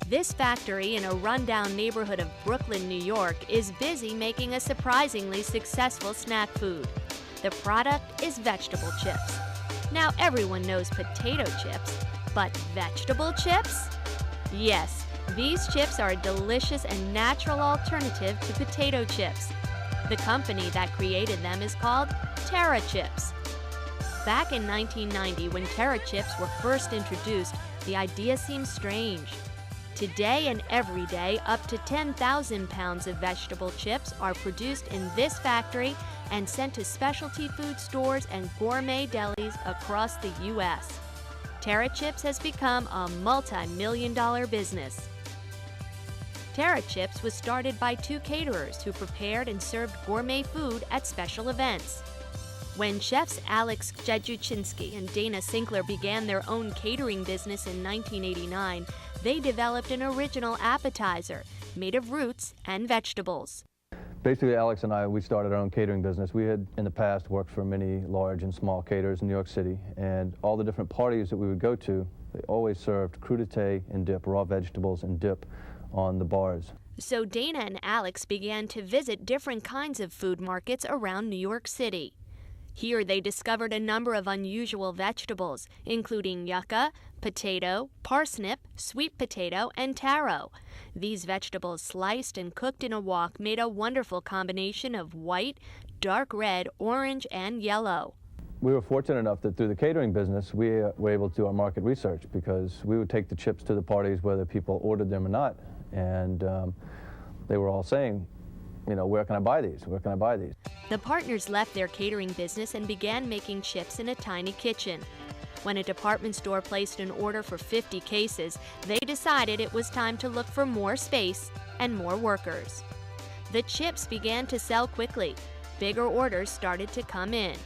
This factory in a rundown neighborhood of Brooklyn, New York, is busy making a surprisingly successful snack food. The product is vegetable chips. Now everyone knows potato chips, but vegetable chips? Yes, these chips are a delicious and natural alternative to potato chips. The company that created them is called Terra Chips. Back in 1990, when Terra Chips were first introduced, the idea seemed strange. Today and every day, up to 10,000 pounds of vegetable chips are produced in this factory and sent to specialty food stores and gourmet delis across the U.S. Terra Chips has become a multi-million-dollar business. Terra Chips was started by two caterers who prepared and served gourmet food at special events. When chefs Alex Jajuchinski and Dana Sinkler began their own catering business in 1989, they developed an original appetizer made of roots and vegetables. Basically, Alex and I, we started our own catering business. We had, in the past, worked for many large and small caterers in New York City, and all the different parties that we would go to, they always served crudité and dip, raw vegetables and dip on the bars. So Dana and Alex began to visit different kinds of food markets around New York City. Here they discovered a number of unusual vegetables, including yucca, potato, parsnip, sweet potato, and taro. These vegetables sliced and cooked in a wok made a wonderful combination of white, dark red, orange, and yellow. We were fortunate enough that through the catering business, we were able to do our market research, because we would take the chips to the parties whether people ordered them or not, and they were all saying, you know, where can I buy these? Where can I buy these? The partners left their catering business and began making chips in a tiny kitchen. When a department store placed an order for 50 cases, they decided it was time to look for more space and more workers. The chips began to sell quickly. Bigger orders started to come in.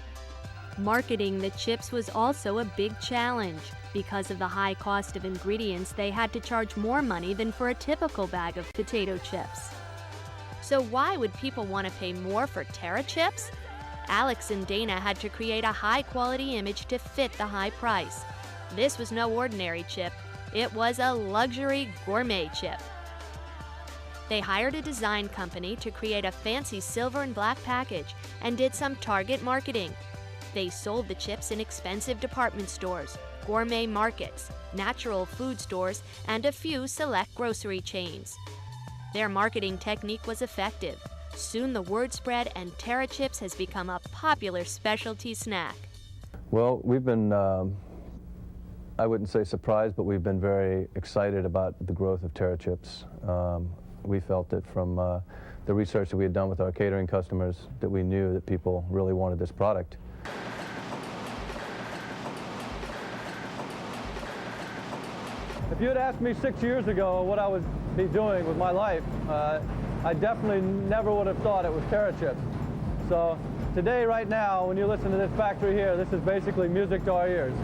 Marketing the chips was also a big challenge. Because of the high cost of ingredients, they had to charge more money than for a typical bag of potato chips. So why would people want to pay more for Terra Chips? Alex and Dana had to create a high-quality image to fit the high price. This was no ordinary chip. It was a luxury gourmet chip. They hired a design company to create a fancy silver and black package and did some target marketing. They sold the chips in expensive department stores, gourmet markets, natural food stores, and a few select grocery chains. Their marketing technique was effective. Soon the word spread and Terra Chips has become a popular specialty snack. Well, we've been, I wouldn't say surprised, but we've been very excited about the growth of Terra Chips. We felt it from the research that we had done with our catering customers that we knew that people really wanted this product. If you had asked me 6 years ago what I would be doing with my life, I definitely never would have thought it was Terra Chips. So today, right now, when you listen to this factory here, this is basically music to our ears.